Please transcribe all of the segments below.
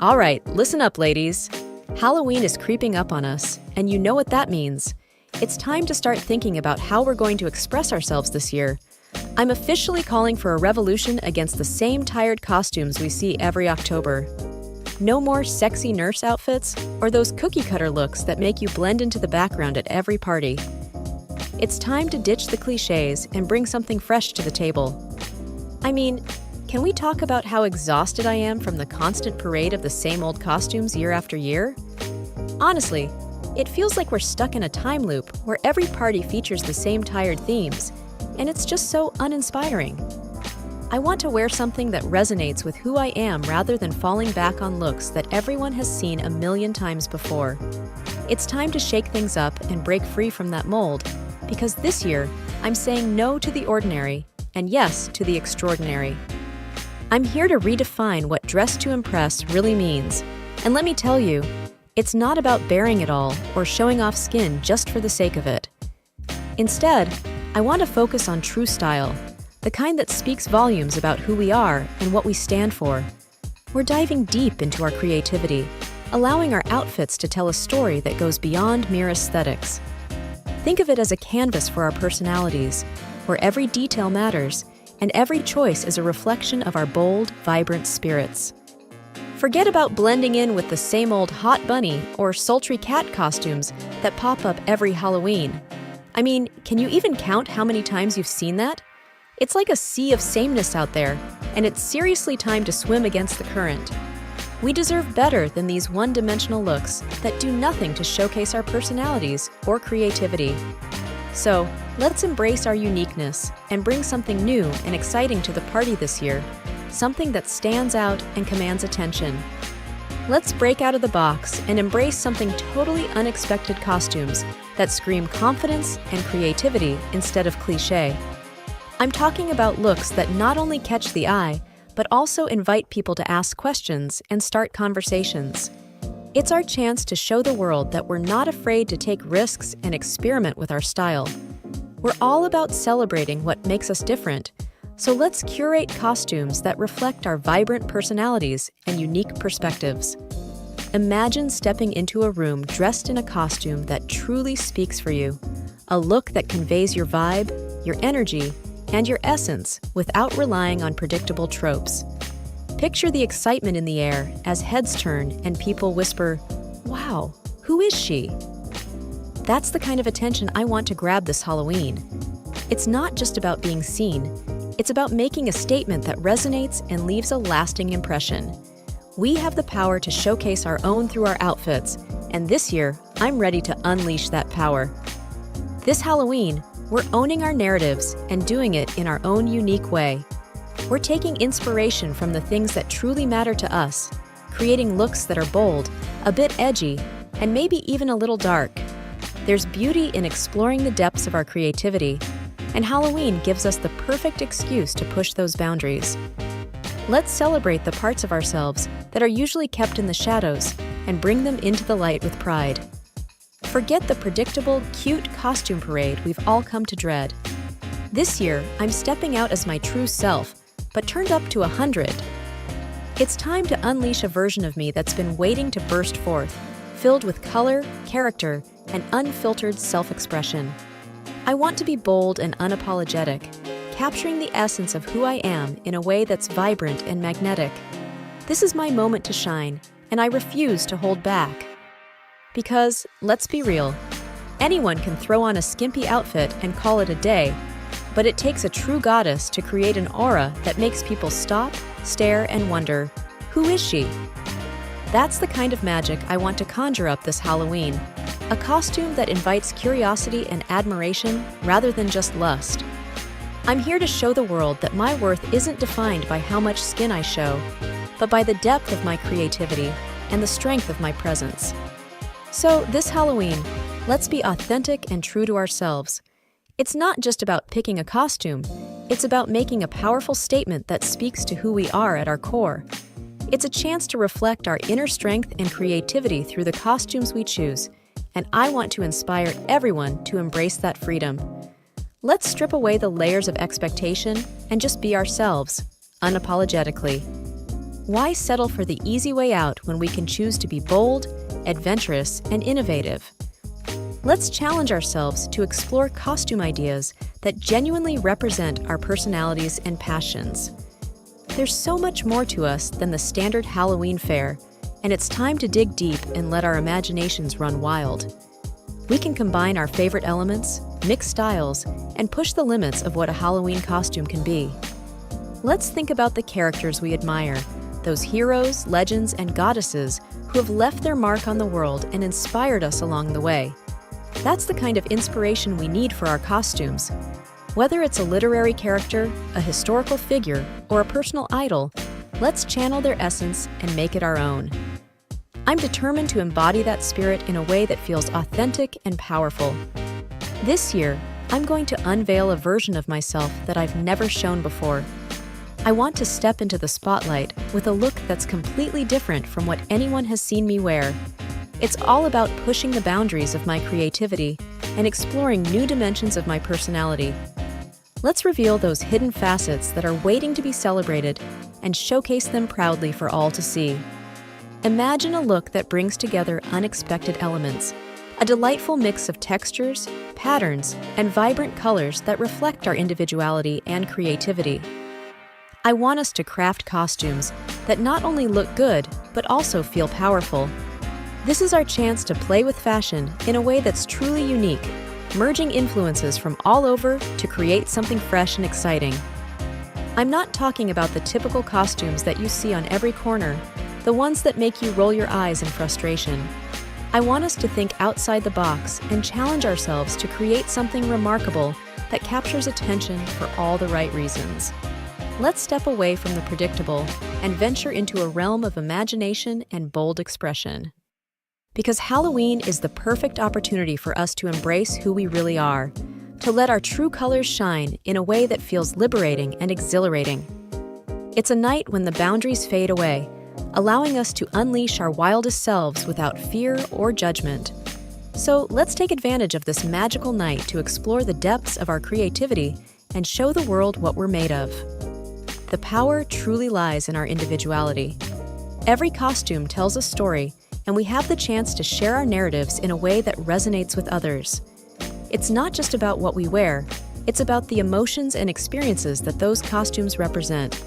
All right, listen up, ladies. Halloween is creeping up on us, and you know what that means. It's time to start thinking about how we're going to express ourselves this year. I'm officially calling for a revolution against the same tired costumes we see every October. No more sexy nurse outfits or those cookie-cutter looks that make you blend into the background at every party. It's time to ditch the clichés and bring something fresh to the table. I mean, can we talk about how exhausted I am from the constant parade of the same old costumes year after year? Honestly, it feels like we're stuck in a time loop where every party features the same tired themes, and it's just so uninspiring. I want to wear something that resonates with who I am rather than falling back on looks that everyone has seen a million times before. It's time to shake things up and break free from that mold, because this year, I'm saying no to the ordinary and yes to the extraordinary. I'm here to redefine what dress to impress really means, and let me tell you, it's not about bearing it all or showing off skin just for the sake of it. Instead, I want to focus on true style, the kind that speaks volumes about who we are and what we stand for. We're diving deep into our creativity, allowing our outfits to tell a story that goes beyond mere aesthetics. Think of it as a canvas for our personalities, where every detail matters and every choice is a reflection of our bold, vibrant spirits. Forget about blending in with the same old hot bunny or sultry cat costumes that pop up every Halloween. I mean, can you even count how many times you've seen that? It's like a sea of sameness out there, and it's seriously time to swim against the current. We deserve better than these one-dimensional looks that do nothing to showcase our personalities or creativity. So, let's embrace our uniqueness and bring something new and exciting to the party this year, something that stands out and commands attention. Let's break out of the box and embrace something totally unexpected costumes that scream confidence and creativity instead of cliché. I'm talking about looks that not only catch the eye, but also invite people to ask questions and start conversations. It's our chance to show the world that we're not afraid to take risks and experiment with our style. We're all about celebrating what makes us different, so let's curate costumes that reflect our vibrant personalities and unique perspectives. Imagine stepping into a room dressed in a costume that truly speaks for you, a look that conveys your vibe, your energy, and your essence without relying on predictable tropes. Picture the excitement in the air as heads turn and people whisper, "Wow, who is she?" That's the kind of attention I want to grab this Halloween. It's not just about being seen, it's about making a statement that resonates and leaves a lasting impression. We have the power to showcase our own through our outfits, and this year, I'm ready to unleash that power. This Halloween, we're owning our narratives and doing it in our own unique way. We're taking inspiration from the things that truly matter to us, creating looks that are bold, a bit edgy, and maybe even a little dark. There's beauty in exploring the depths of our creativity, and Halloween gives us the perfect excuse to push those boundaries. Let's celebrate the parts of ourselves that are usually kept in the shadows and bring them into the light with pride. Forget the predictable, cute costume parade we've all come to dread. This year, I'm stepping out as my true self, but turned up to 100. It's time to unleash a version of me that's been waiting to burst forth, filled with color, character, and unfiltered self-expression. I want to be bold and unapologetic, capturing the essence of who I am in a way that's vibrant and magnetic. This is my moment to shine, and I refuse to hold back. Because, let's be real, anyone can throw on a skimpy outfit and call it a day, but it takes a true goddess to create an aura that makes people stop, stare, and wonder, who is she? That's the kind of magic I want to conjure up this Halloween, a costume that invites curiosity and admiration rather than just lust. I'm here to show the world that my worth isn't defined by how much skin I show, but by the depth of my creativity and the strength of my presence. So, this Halloween, let's be authentic and true to ourselves. It's not just about picking a costume, it's about making a powerful statement that speaks to who we are at our core. It's a chance to reflect our inner strength and creativity through the costumes we choose, and I want to inspire everyone to embrace that freedom. Let's strip away the layers of expectation and just be ourselves, unapologetically. Why settle for the easy way out when we can choose to be bold, adventurous, and innovative? Let's challenge ourselves to explore costume ideas that genuinely represent our personalities and passions. There's so much more to us than the standard Halloween fare, and it's time to dig deep and let our imaginations run wild. We can combine our favorite elements, mix styles, and push the limits of what a Halloween costume can be. Let's think about the characters we admire, those heroes, legends, and goddesses who have left their mark on the world and inspired us along the way. That's the kind of inspiration we need for our costumes. Whether it's a literary character, a historical figure, or a personal idol, let's channel their essence and make it our own. I'm determined to embody that spirit in a way that feels authentic and powerful. This year, I'm going to unveil a version of myself that I've never shown before. I want to step into the spotlight with a look that's completely different from what anyone has seen me wear. It's all about pushing the boundaries of my creativity and exploring new dimensions of my personality. Let's reveal those hidden facets that are waiting to be celebrated and showcase them proudly for all to see. Imagine a look that brings together unexpected elements, a delightful mix of textures, patterns, and vibrant colors that reflect our individuality and creativity. I want us to craft costumes that not only look good, but also feel powerful. This is our chance to play with fashion in a way that's truly unique, merging influences from all over to create something fresh and exciting. I'm not talking about the typical costumes that you see on every corner, the ones that make you roll your eyes in frustration. I want us to think outside the box and challenge ourselves to create something remarkable that captures attention for all the right reasons. Let's step away from the predictable and venture into a realm of imagination and bold expression. Because Halloween is the perfect opportunity for us to embrace who we really are, to let our true colors shine in a way that feels liberating and exhilarating. It's a night when the boundaries fade away, allowing us to unleash our wildest selves without fear or judgment. So let's take advantage of this magical night to explore the depths of our creativity and show the world what we're made of. The power truly lies in our individuality. Every costume tells a story, and we have the chance to share our narratives in a way that resonates with others. It's not just about what we wear, it's about the emotions and experiences that those costumes represent.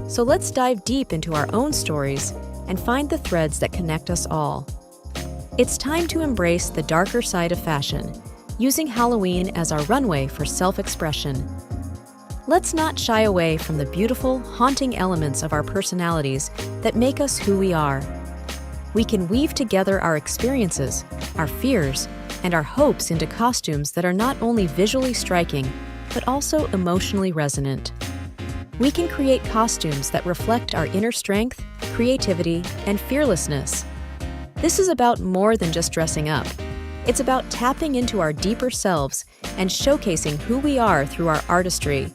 So let's dive deep into our own stories and find the threads that connect us all. It's time to embrace the darker side of fashion, using Halloween as our runway for self-expression. Let's not shy away from the beautiful, haunting elements of our personalities that make us who we are. We can weave together our experiences, our fears, and our hopes into costumes that are not only visually striking, but also emotionally resonant. We can create costumes that reflect our inner strength, creativity, and fearlessness. This is about more than just dressing up. It's about tapping into our deeper selves and showcasing who we are through our artistry.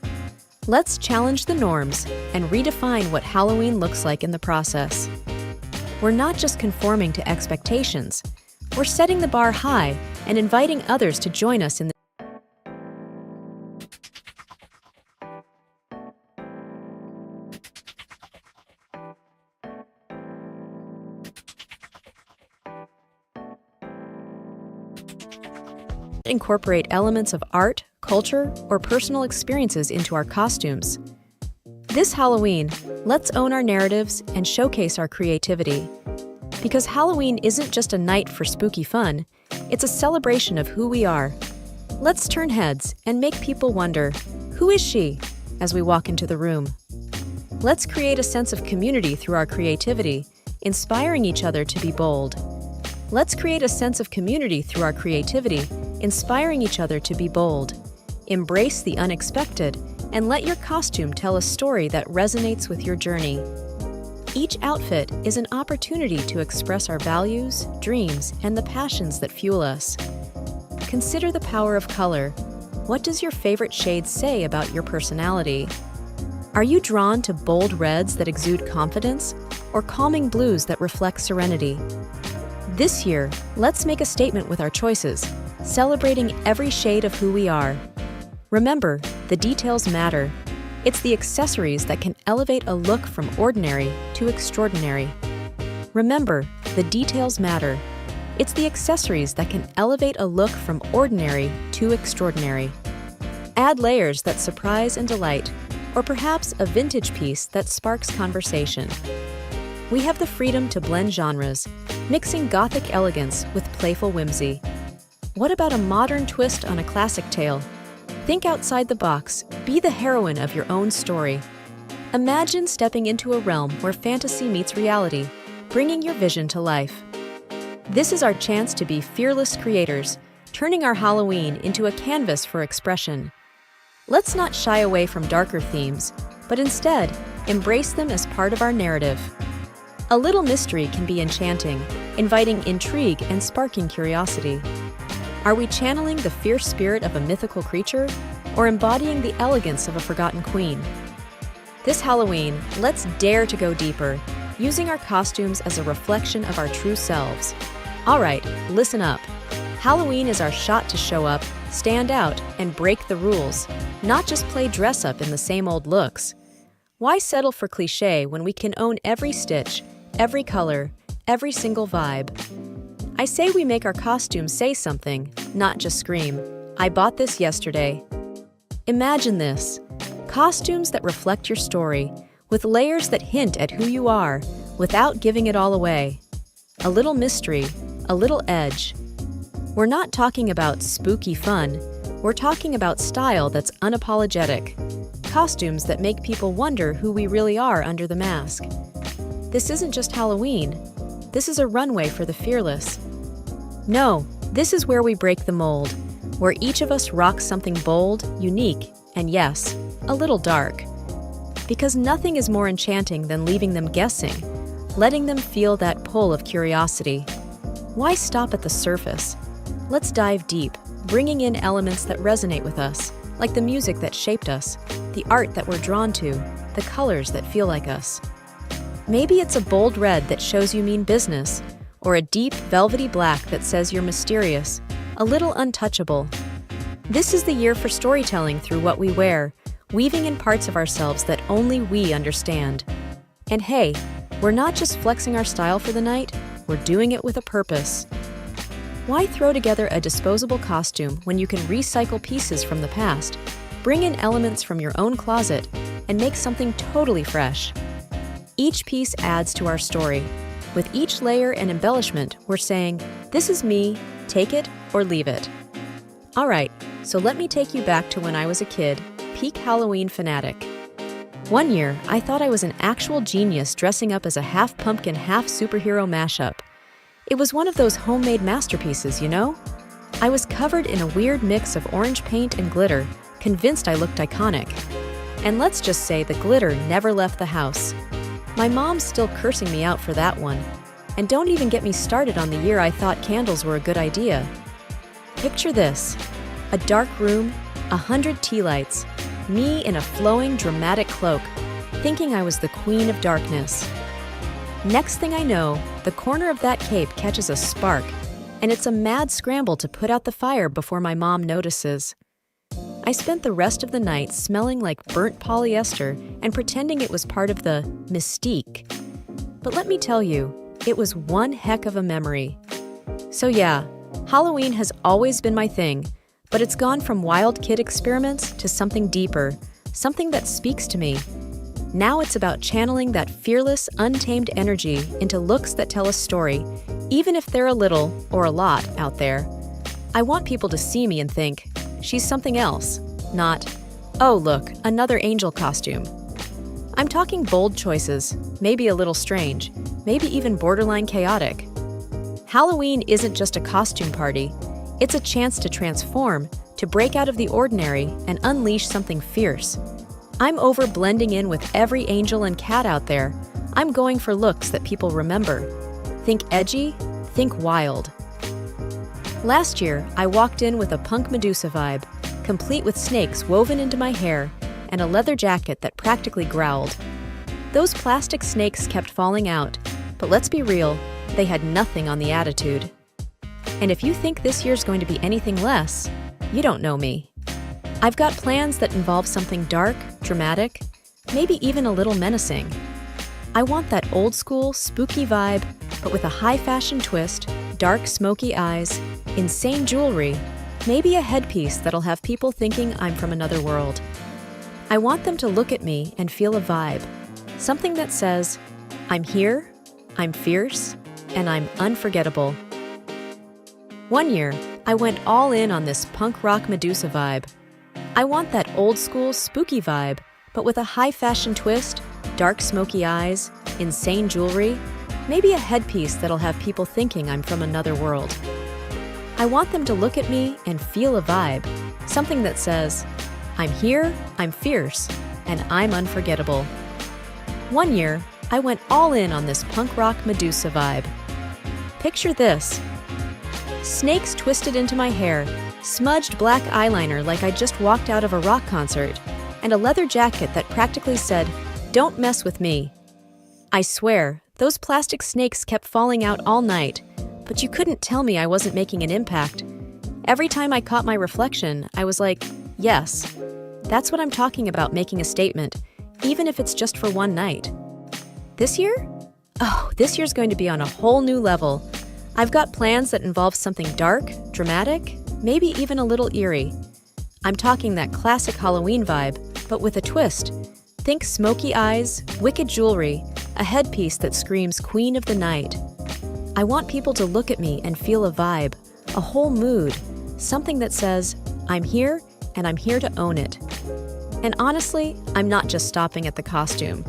Let's challenge the norms and redefine what Halloween looks like in the process. We're not just conforming to expectations, we're setting the bar high and inviting others to join us in the incorporate elements of art, culture, or personal experiences into our costumes. This Halloween, let's own our narratives and showcase our creativity. Because Halloween isn't just a night for spooky fun, it's a celebration of who we are. Let's turn heads and make people wonder, who is she, as we walk into the room? Let's create a sense of community through our creativity, inspiring each other to be bold. Let's create a sense of community through our creativity, inspiring each other to be bold. Embrace the unexpected and let your costume tell a story that resonates with your journey. Each outfit is an opportunity to express our values, dreams, and the passions that fuel us. Consider the power of color. What does your favorite shade say about your personality? Are you drawn to bold reds that exude confidence, or calming blues that reflect serenity? This year, let's make a statement with our choices, celebrating every shade of who we are. Remember, the details matter. It's the accessories that can elevate a look from ordinary to extraordinary. Remember, the details matter. It's the accessories that can elevate a look from ordinary to extraordinary. Add layers that surprise and delight, or perhaps a vintage piece that sparks conversation. We have the freedom to blend genres, mixing Gothic elegance with playful whimsy. What about a modern twist on a classic tale? Think outside the box, be the heroine of your own story. Imagine stepping into a realm where fantasy meets reality, bringing your vision to life. This is our chance to be fearless creators, turning our Halloween into a canvas for expression. Let's not shy away from darker themes, but instead, embrace them as part of our narrative. A little mystery can be enchanting, inviting intrigue and sparking curiosity. Are we channeling the fierce spirit of a mythical creature, or embodying the elegance of a forgotten queen? This Halloween, let's dare to go deeper, using our costumes as a reflection of our true selves. All right, listen up. Halloween is our shot to show up, stand out, and break the rules, not just play dress-up in the same old looks. Why settle for cliché when we can own every stitch, every color, every single vibe? I say we make our costumes say something, not just scream, "I bought this yesterday." Imagine this: costumes that reflect your story, with layers that hint at who you are, without giving it all away. A little mystery, a little edge. We're not talking about spooky fun, we're talking about style that's unapologetic. Costumes that make people wonder who we really are under the mask. This isn't just Halloween, this is a runway for the fearless. No, this is where we break the mold, where each of us rocks something bold, unique, and yes, a little dark. Because nothing is more enchanting than leaving them guessing, letting them feel that pull of curiosity. Why stop at the surface? Let's dive deep, bringing in elements that resonate with us, like the music that shaped us, the art that we're drawn to, the colors that feel like us. Maybe it's a bold red that shows you mean business, or a deep, velvety black that says you're mysterious, a little untouchable. This is the year for storytelling through what we wear, weaving in parts of ourselves that only we understand. And hey, we're not just flexing our style for the night, we're doing it with a purpose. Why throw together a disposable costume when you can recycle pieces from the past, bring in elements from your own closet, and make something totally fresh? Each piece adds to our story. With each layer and embellishment, we're saying, "This is me, take it or leave it." All right, so let me take you back to when I was a kid, peak Halloween fanatic. One year, I thought I was an actual genius dressing up as a half pumpkin, half superhero mashup. It was one of those homemade masterpieces, you know? I was covered in a weird mix of orange paint and glitter, convinced I looked iconic. And let's just say the glitter never left the house. My mom's still cursing me out for that one. And don't even get me started on the year I thought candles were a good idea. Picture this: a dark room, 100 tea lights, me in a flowing, dramatic cloak, thinking I was the queen of darkness. Next thing I know, the corner of that cape catches a spark, and it's a mad scramble to put out the fire before my mom notices. I spent the rest of the night smelling like burnt polyester and pretending it was part of the mystique. But let me tell you, it was one heck of a memory. So yeah, Halloween has always been my thing, but it's gone from wild kid experiments to something deeper, something that speaks to me. Now it's about channeling that fearless, untamed energy into looks that tell a story, even if they're a little or a lot out there. I want people to see me and think, she's something else, not, oh look, another angel costume. I'm talking bold choices, maybe a little strange, maybe even borderline chaotic. Halloween isn't just a costume party, it's a chance to transform, to break out of the ordinary and unleash something fierce. I'm over blending in with every angel and cat out there. I'm going for looks that people remember. Think edgy, think wild. Last year, I walked in with a punk Medusa vibe, complete with snakes woven into my hair and a leather jacket that practically growled. Those plastic snakes kept falling out, but let's be real, they had nothing on the attitude. And if you think this year's going to be anything less, you don't know me. I've got plans that involve something dark, dramatic, maybe even a little menacing. I want that old-school, spooky vibe, but with a high-fashion twist, dark, smoky eyes, insane jewelry, maybe a headpiece that'll have people thinking I'm from another world. I want them to look at me and feel a vibe, something that says, I'm here, I'm fierce, and I'm unforgettable. One year, I went all in on this punk rock Medusa vibe. I want that old-school, spooky vibe, but with a high-fashion twist, dark, smoky eyes, insane jewelry, maybe a headpiece that'll have people thinking I'm from another world. I want them to look at me and feel a vibe, something that says, I'm here, I'm fierce, and I'm unforgettable. One year, I went all in on this punk rock Medusa vibe. Picture this. Snakes twisted into my hair, smudged black eyeliner like I just walked out of a rock concert, and a leather jacket that practically said, "Don't mess with me." I swear, those plastic snakes kept falling out all night, but you couldn't tell me I wasn't making an impact. Every time I caught my reflection, I was like, yes, that's what I'm talking about, making a statement, even if it's just for one night. This year? Oh, this year's going to be on a whole new level. I've got plans that involve something dark, dramatic, maybe even a little eerie. I'm talking that classic Halloween vibe, but with a twist. Think smoky eyes, wicked jewelry, a headpiece that screams Queen of the Night. I want people to look at me and feel a vibe, a whole mood, something that says, I'm here and I'm here to own it. And honestly, I'm not just stopping at the costume.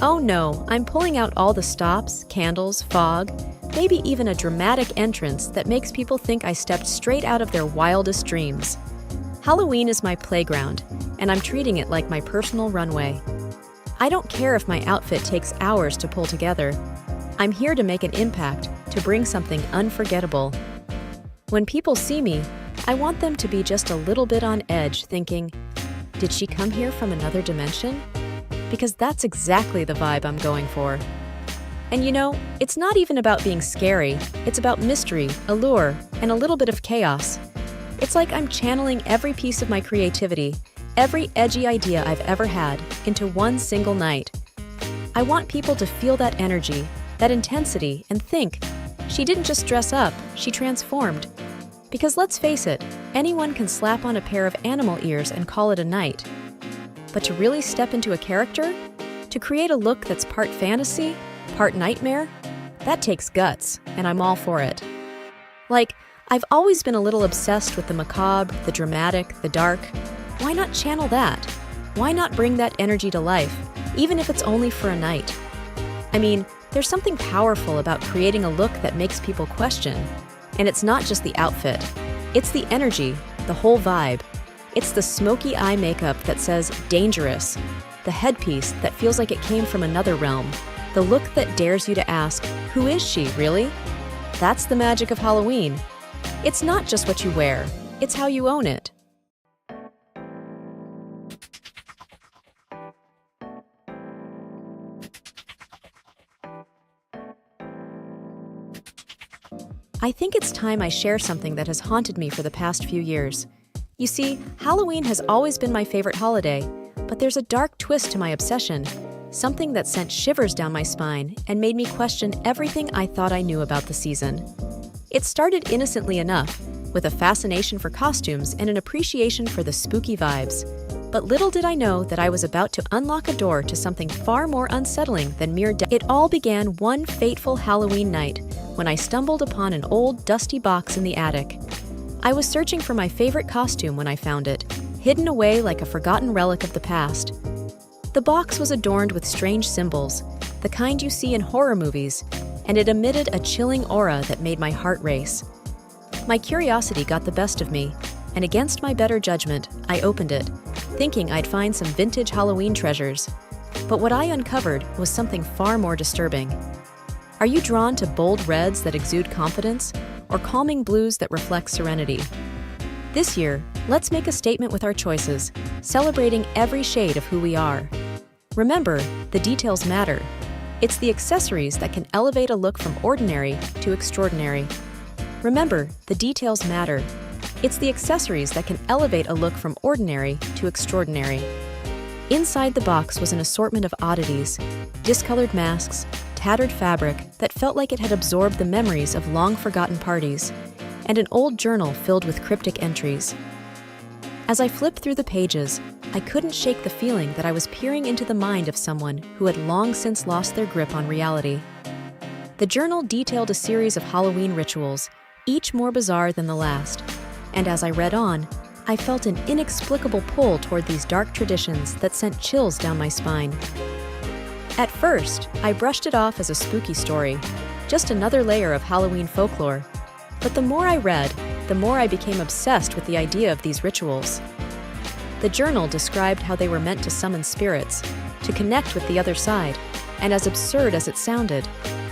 Oh no, I'm pulling out all the stops, candles, fog, maybe even a dramatic entrance that makes people think I stepped straight out of their wildest dreams. Halloween is my playground, and I'm treating it like my personal runway. I don't care if my outfit takes hours to pull together. I'm here to make an impact, to bring something unforgettable. When people see me, I want them to be just a little bit on edge, thinking, did she come here from another dimension? Because that's exactly the vibe I'm going for. And you know, it's not even about being scary, it's about mystery, allure, and a little bit of chaos. It's like I'm channeling every piece of my creativity, every edgy idea I've ever had, into one single night. I want people to feel that energy, that intensity, and think, she didn't just dress up, she transformed. Because let's face it, anyone can slap on a pair of animal ears and call it a night. But to really step into a character, to create a look that's part fantasy, part nightmare, that takes guts, and I'm all for it. Like, I've always been a little obsessed with the macabre, the dramatic, the dark. Why not channel that? Why not bring that energy to life, even if it's only for a night? I mean, there's something powerful about creating a look that makes people question. And it's not just the outfit. It's the energy, the whole vibe. It's the smoky eye makeup that says dangerous, the headpiece that feels like it came from another realm, the look that dares you to ask, who is she, really? That's the magic of Halloween. It's not just what you wear, it's how you own it. I think it's time I share something that has haunted me for the past few years. You see, Halloween has always been my favorite holiday, but there's a dark twist to my obsession, something that sent shivers down my spine and made me question everything I thought I knew about the season. It started innocently enough, with a fascination for costumes and an appreciation for the spooky vibes. But little did I know that I was about to unlock a door to something far more unsettling than mere death. It all began one fateful Halloween night when I stumbled upon an old, dusty box in the attic. I was searching for my favorite costume when I found it, hidden away like a forgotten relic of the past. The box was adorned with strange symbols, the kind you see in horror movies, and it emitted a chilling aura that made my heart race. My curiosity got the best of me, and against my better judgment, I opened it, thinking I'd find some vintage Halloween treasures. But what I uncovered was something far more disturbing. Are you drawn to bold reds that exude confidence, or calming blues that reflect serenity? This year, let's make a statement with our choices, celebrating every shade of who we are. Remember, the details matter. It's the accessories that can elevate a look from ordinary to extraordinary. Remember, the details matter. It's the accessories that can elevate a look from ordinary to extraordinary. Inside the box was an assortment of oddities, discolored masks, tattered fabric that felt like it had absorbed the memories of long-forgotten parties, and an old journal filled with cryptic entries. As I flipped through the pages, I couldn't shake the feeling that I was peering into the mind of someone who had long since lost their grip on reality. The journal detailed a series of Halloween rituals, each more bizarre than the last, and as I read on, I felt an inexplicable pull toward these dark traditions that sent chills down my spine. At first, I brushed it off as a spooky story, just another layer of Halloween folklore. But the more I read, the more I became obsessed with the idea of these rituals. The journal described how they were meant to summon spirits, to connect with the other side, and as absurd as it sounded,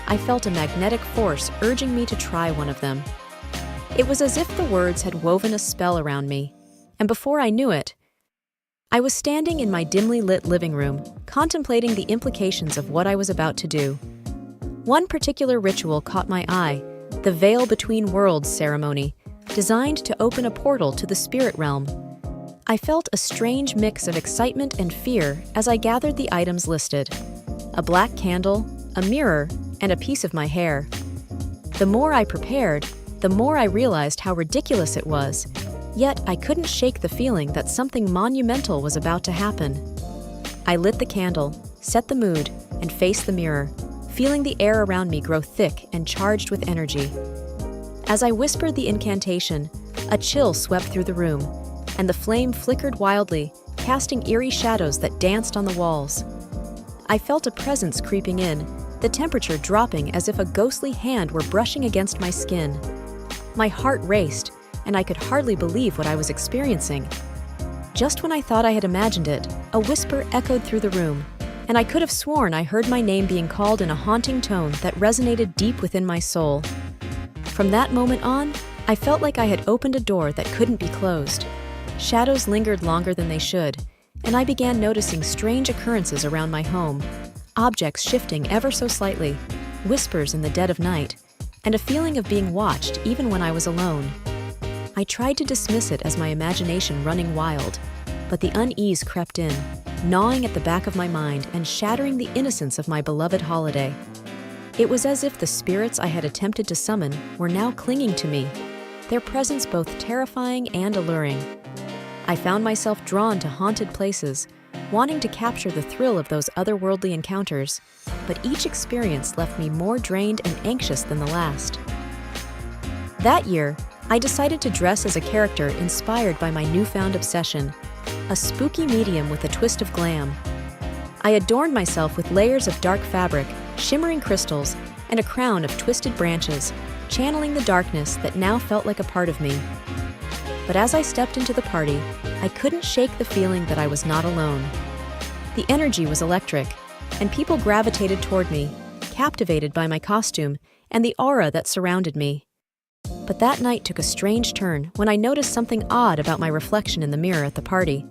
I felt a magnetic force urging me to try one of them. It was as if the words had woven a spell around me, and before I knew it, I was standing in my dimly lit living room, contemplating the implications of what I was about to do. One particular ritual caught my eye, the Veil Between Worlds ceremony, designed to open a portal to the spirit realm. I felt a strange mix of excitement and fear as I gathered the items listed: a black candle, a mirror, and a piece of my hair. The more I prepared, the more I realized how ridiculous it was. Yet I couldn't shake the feeling that something monumental was about to happen. I lit the candle, set the mood, and faced the mirror, feeling the air around me grow thick and charged with energy. As I whispered the incantation, a chill swept through the room, and the flame flickered wildly, casting eerie shadows that danced on the walls. I felt a presence creeping in, the temperature dropping as if a ghostly hand were brushing against my skin. My heart raced, and I could hardly believe what I was experiencing. Just when I thought I had imagined it, a whisper echoed through the room, and I could have sworn I heard my name being called in a haunting tone that resonated deep within my soul. From that moment on, I felt like I had opened a door that couldn't be closed. Shadows lingered longer than they should, and I began noticing strange occurrences around my home, objects shifting ever so slightly, whispers in the dead of night, and a feeling of being watched even when I was alone. I tried to dismiss it as my imagination running wild, but the unease crept in, gnawing at the back of my mind and shattering the innocence of my beloved holiday. It was as if the spirits I had attempted to summon were now clinging to me, their presence both terrifying and alluring. I found myself drawn to haunted places, wanting to capture the thrill of those otherworldly encounters, but each experience left me more drained and anxious than the last. That year, I decided to dress as a character inspired by my newfound obsession, a spooky medium with a twist of glam. I adorned myself with layers of dark fabric, shimmering crystals, and a crown of twisted branches, channeling the darkness that now felt like a part of me. But as I stepped into the party, I couldn't shake the feeling that I was not alone. The energy was electric, and people gravitated toward me, captivated by my costume and the aura that surrounded me. But that night took a strange turn when I noticed something odd about my reflection in the mirror at the party.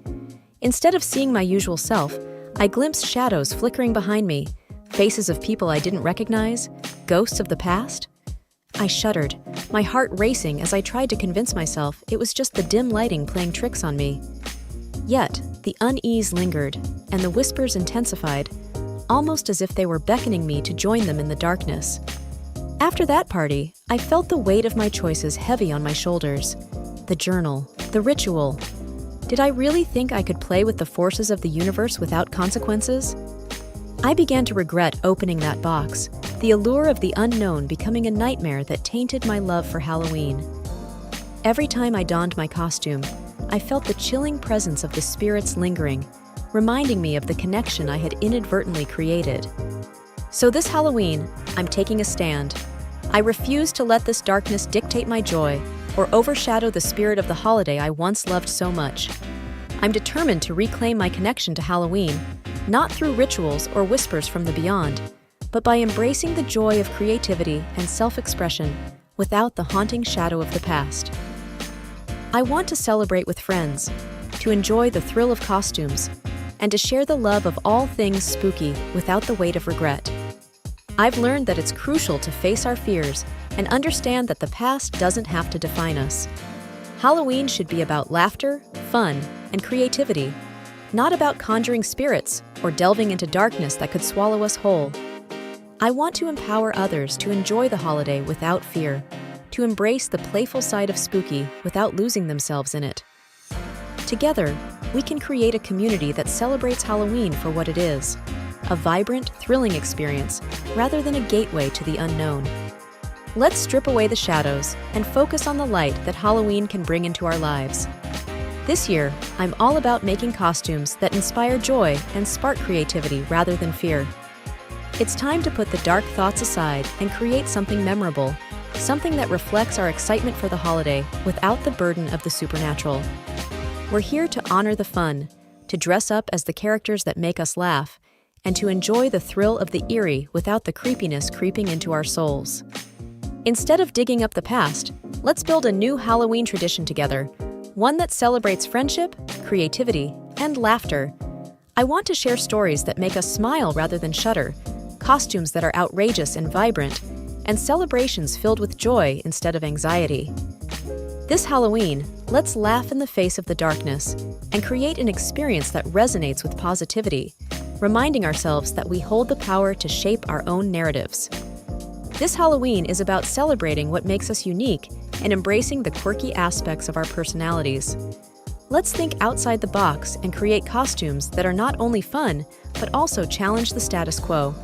Instead of seeing my usual self, I glimpsed shadows flickering behind me, faces of people I didn't recognize, ghosts of the past. I shuddered, my heart racing as I tried to convince myself it was just the dim lighting playing tricks on me. Yet, the unease lingered, and the whispers intensified, almost as if they were beckoning me to join them in the darkness. After that party, I felt the weight of my choices heavy on my shoulders. The journal, the ritual. Did I really think I could play with the forces of the universe without consequences? I began to regret opening that box, the allure of the unknown becoming a nightmare that tainted my love for Halloween. Every time I donned my costume, I felt the chilling presence of the spirits lingering, reminding me of the connection I had inadvertently created. So this Halloween, I'm taking a stand. I refuse to let this darkness dictate my joy or overshadow the spirit of the holiday I once loved so much. I'm determined to reclaim my connection to Halloween, not through rituals or whispers from the beyond, but by embracing the joy of creativity and self-expression without the haunting shadow of the past. I want to celebrate with friends, to enjoy the thrill of costumes, and to share the love of all things spooky without the weight of regret. I've learned that it's crucial to face our fears and understand that the past doesn't have to define us. Halloween should be about laughter, fun, and creativity, not about conjuring spirits or delving into darkness that could swallow us whole. I want to empower others to enjoy the holiday without fear, to embrace the playful side of spooky without losing themselves in it. Together, we can create a community that celebrates Halloween for what it is, a vibrant, thrilling experience rather than a gateway to the unknown. Let's strip away the shadows and focus on the light that Halloween can bring into our lives. This year, I'm all about making costumes that inspire joy and spark creativity rather than fear. It's time to put the dark thoughts aside and create something memorable, something that reflects our excitement for the holiday without the burden of the supernatural. We're here to honor the fun, to dress up as the characters that make us laugh, and to enjoy the thrill of the eerie without the creepiness creeping into our souls. Instead of digging up the past, let's build a new Halloween tradition together, one that celebrates friendship, creativity, and laughter. I want to share stories that make us smile rather than shudder, costumes that are outrageous and vibrant, and celebrations filled with joy instead of anxiety. This Halloween, let's laugh in the face of the darkness and create an experience that resonates with positivity, reminding ourselves that we hold the power to shape our own narratives. This Halloween is about celebrating what makes us unique and embracing the quirky aspects of our personalities. Let's think outside the box and create costumes that are not only fun, but also challenge the status quo.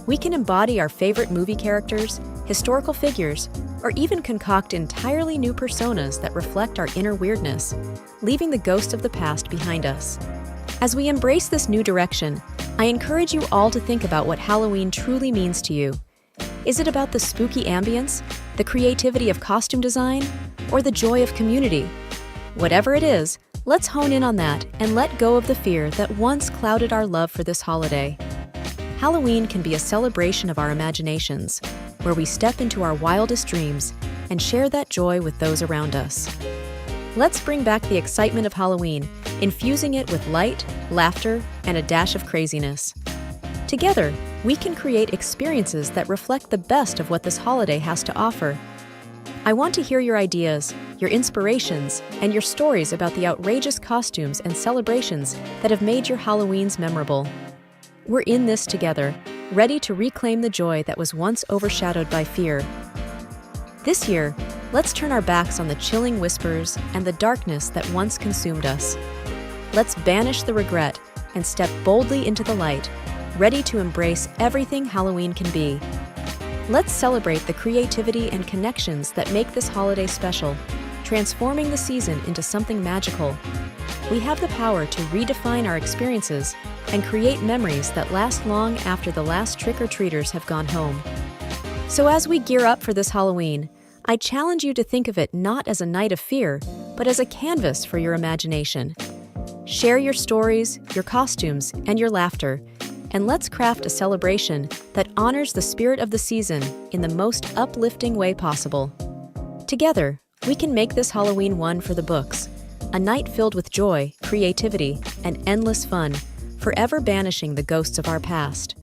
We can embody our favorite movie characters, historical figures, or even concoct entirely new personas that reflect our inner weirdness, leaving the ghosts of the past behind us. As we embrace this new direction, I encourage you all to think about what Halloween truly means to you. Is it about the spooky ambience, the creativity of costume design, or the joy of community? Whatever it is, let's hone in on that and let go of the fear that once clouded our love for this holiday. Halloween can be a celebration of our imaginations, where we step into our wildest dreams and share that joy with those around us. Let's bring back the excitement of Halloween, infusing it with light, laughter, and a dash of craziness. Together, we can create experiences that reflect the best of what this holiday has to offer. I want to hear your ideas, your inspirations, and your stories about the outrageous costumes and celebrations that have made your Halloweens memorable. We're in this together, ready to reclaim the joy that was once overshadowed by fear. This year, let's turn our backs on the chilling whispers and the darkness that once consumed us. Let's banish the regret and step boldly into the light, ready to embrace everything Halloween can be. Let's celebrate the creativity and connections that make this holiday special, transforming the season into something magical. We have the power to redefine our experiences and create memories that last long after the last trick-or-treaters have gone home. So as we gear up for this Halloween, I challenge you to think of it not as a night of fear, but as a canvas for your imagination. Share your stories, your costumes, and your laughter, and let's craft a celebration that honors the spirit of the season in the most uplifting way possible. Together, we can make this Halloween one for the books, a night filled with joy, creativity, and endless fun, forever banishing the ghosts of our past.